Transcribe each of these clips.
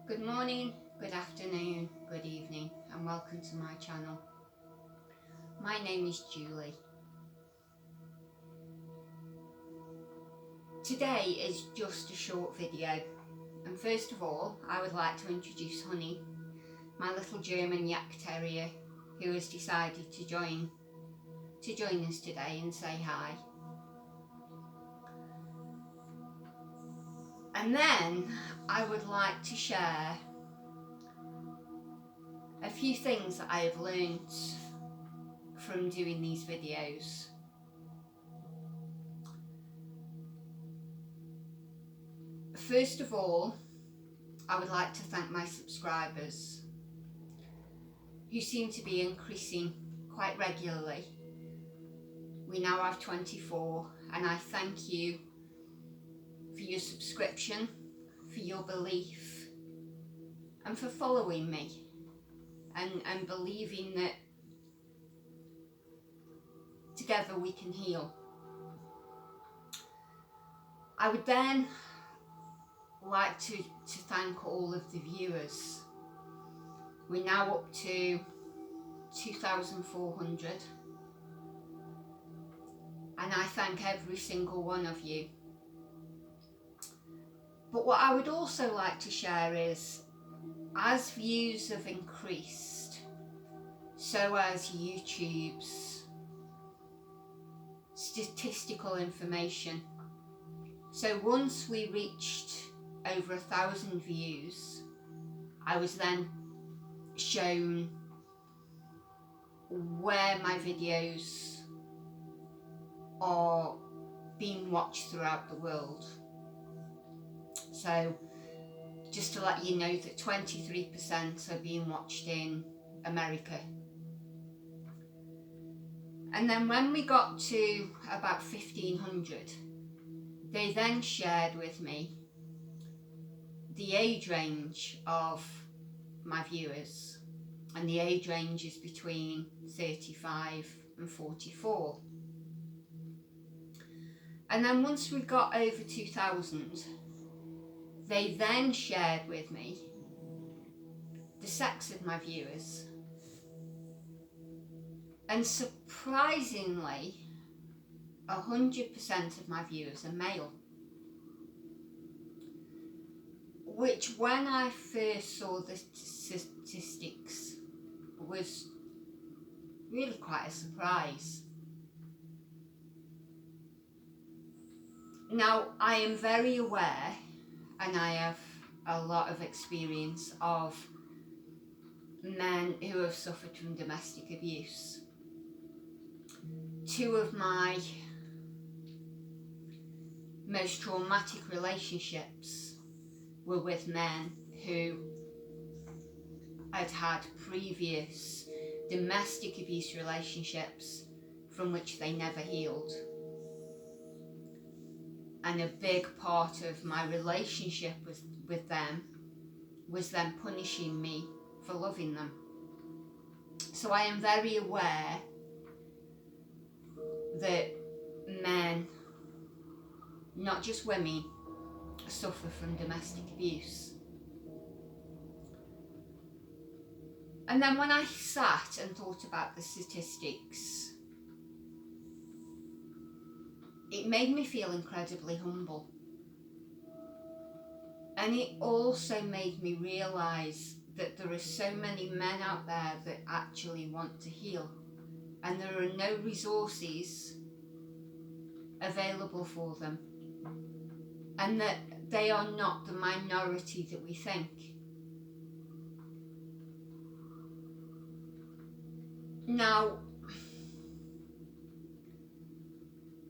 Good morning, good afternoon, good evening, and welcome to my channel. My name is Julie. Today is just a short video, and first of all I would like to introduce Honey, my little German yak terrier who has decided to join us today and say hi. And then I would like to share a few things that I have learnt from doing these videos. First of all, I would like to thank my subscribers who seem to be increasing quite regularly. We now have 24, and I thank you for your subscription, for your belief, and for following me and believing that together we can heal. I would then like to thank all of the viewers. We're now up to 2,400, and I thank every single one of you. But what I would also like to share is, as views have increased, so has YouTube's statistical information. So once we reached over 1,000 views, I was then shown where my videos are being watched throughout the world. So just to let you know that 23% are being watched in America. And then when we got to about 1,500, they then shared with me the age range of my viewers, and the age range is between 35 and 44. And then once we got over 2,000, they then shared with me the sex of my viewers, and surprisingly 100% of my viewers are male, which when I first saw the statistics was really quite a surprise. Now, I am very aware, and I have a lot of experience of men who have suffered from domestic abuse. Two of my most traumatic relationships were with men who had had previous domestic abuse relationships from which they never healed. And a big part of my relationship with them was them punishing me for loving them. So I am very aware that men, not just women, suffer from domestic abuse. And then when I sat and thought about the statistics, it made me feel incredibly humble. And it also made me realise that there are so many men out there that actually want to heal, and there are no resources available for them, and that they are not the minority that we think. Now,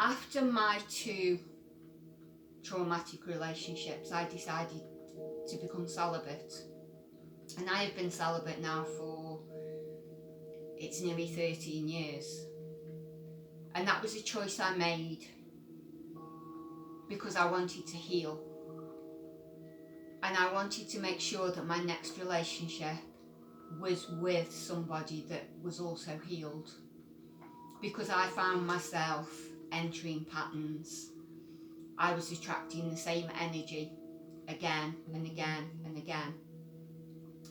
after my two traumatic relationships, I decided to become celibate, and I have been celibate now for, it's nearly 13 years, and that was a choice I made because I wanted to heal, and I wanted to make sure that my next relationship was with somebody that was also healed, because I found myself entering patterns. I was attracting the same energy again and again and again.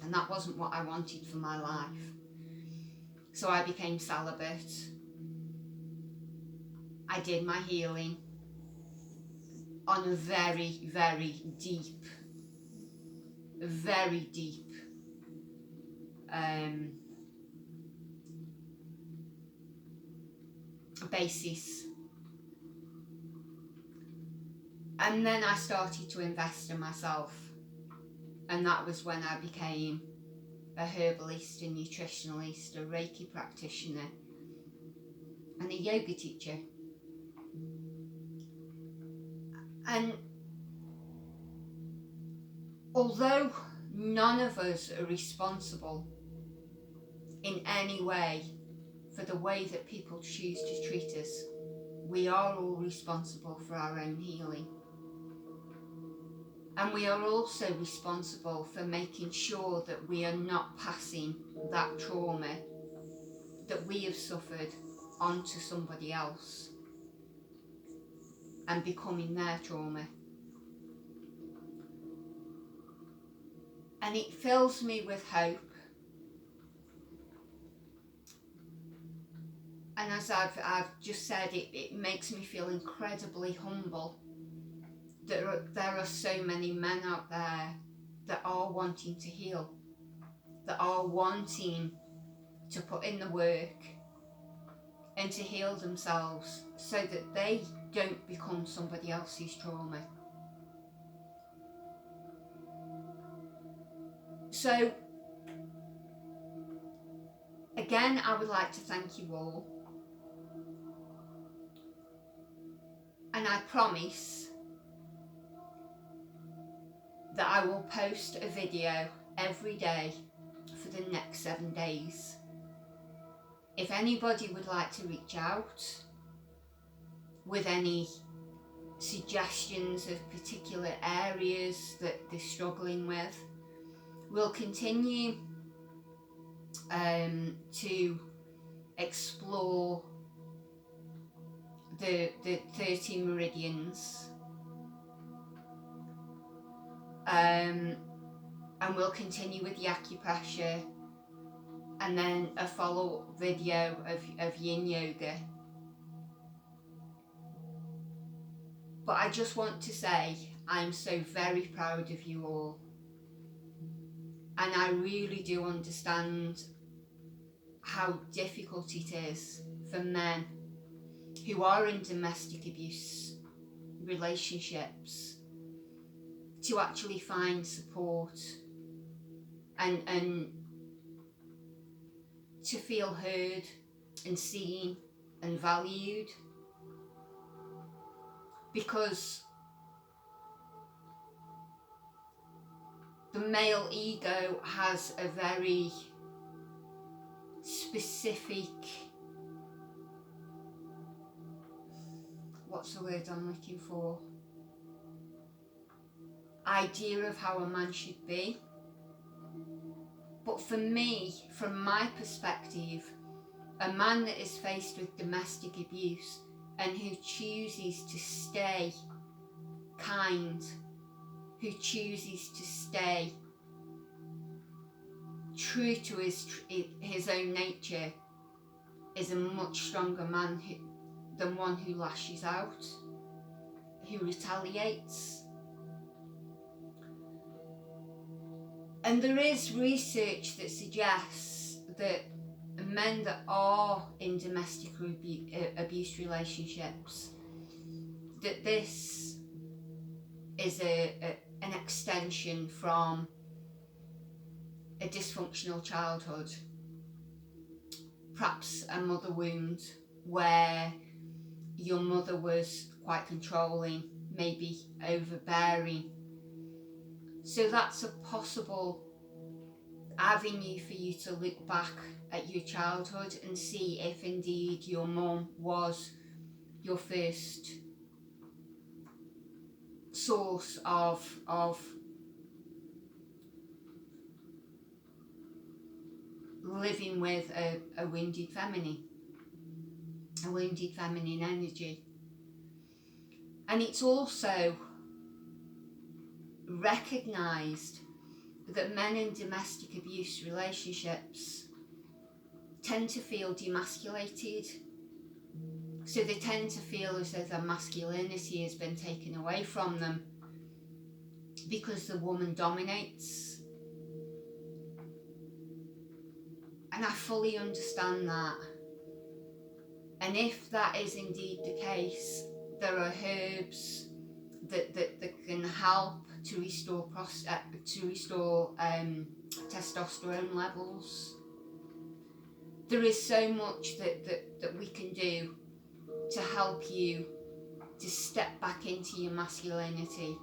And that wasn't what I wanted for my life. So I became celibate. I did my healing on a very, very deep basis. And then I started to invest in myself, and that was when I became a herbalist, a nutritionalist, a Reiki practitioner, and a yoga teacher. And although none of us are responsible in any way for the way that people choose to treat us, we are all responsible for our own healing. And we are also responsible for making sure that we are not passing that trauma that we have suffered onto somebody else and becoming their trauma. And it fills me with hope. And as I've just said, it makes me feel incredibly humble. There are so many men out there that are wanting to heal, that are wanting to put in the work and to heal themselves so that they don't become somebody else's trauma. So, again, I would like to thank you all. And I promise that I will post a video every day for the next 7 days. If anybody would like to reach out with any suggestions of particular areas that they're struggling with, we'll continue to explore the 30 meridians, and we'll continue with the acupressure, and then a follow-up video of yin yoga. But I just want to say I'm so very proud of you all, and I really do understand how difficult it is for men who are in domestic abuse relationships to actually find support and to feel heard and seen and valued, because the male ego has a very specific, what's the word I'm looking for, idea of how a man should be. But for me, from my perspective, a man that is faced with domestic abuse and who chooses to stay kind, who chooses to stay true to his own nature, is a much stronger man than one who lashes out, who retaliates. And there is research that suggests that men that are in domestic abuse relationships, that this is an extension from a dysfunctional childhood, perhaps a mother wound where your mother was quite controlling, maybe overbearing. So that's a possible avenue for you to look back at your childhood and see if indeed your mum was your first source of living with a wounded feminine energy. And it's also recognised that men in domestic abuse relationships tend to feel demasculated. So they tend to feel as though their masculinity has been taken away from them because the woman dominates. And I fully understand that. And if that is indeed the case, there are herbs that can help to restore testosterone levels. There is so much that we can do to help you to step back into your masculinity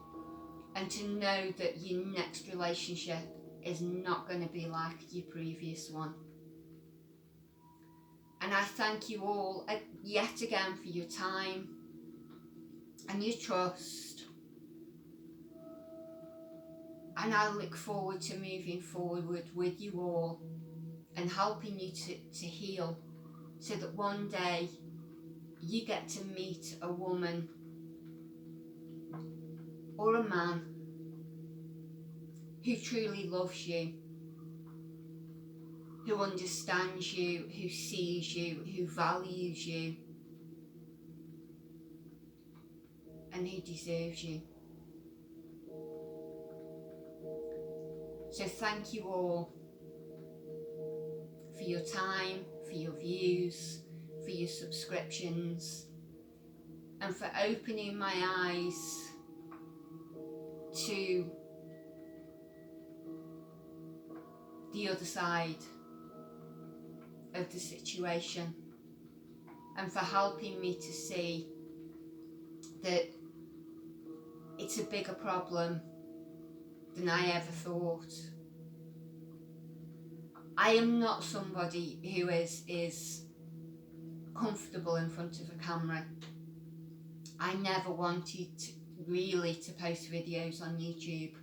and to know that your next relationship is not going to be like your previous one. And I thank you all yet again for your time and your trust. And I look forward to moving forward with you all and helping you to heal, so that one day you get to meet a woman or a man who truly loves you, who understands you, who sees you, who values you, and who deserves you. So thank you all for your time, for your views, for your subscriptions, and for opening my eyes to the other side of the situation, and for helping me to see that it's a bigger problem than I ever thought. I am not somebody who is comfortable in front of a camera. I never wanted really to post videos on YouTube,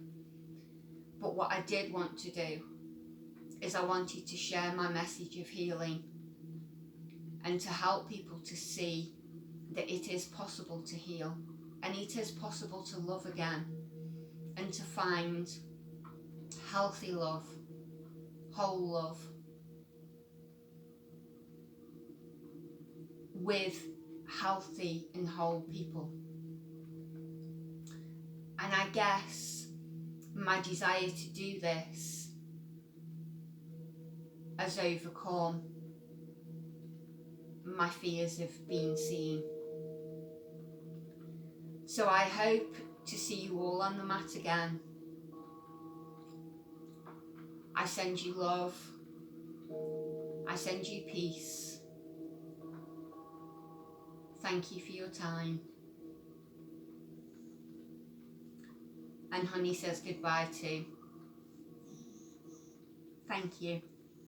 but what I did want to do is I wanted to share my message of healing and to help people to see that it is possible to heal, and it is possible to love again, and to find healthy love, whole love, with healthy and whole people. And I guess my desire to do this has overcome my fears of being seen. So I hope to see you all on the mat again. I send you love. I send you peace. Thank you for your time. And Honey says goodbye too. Thank you.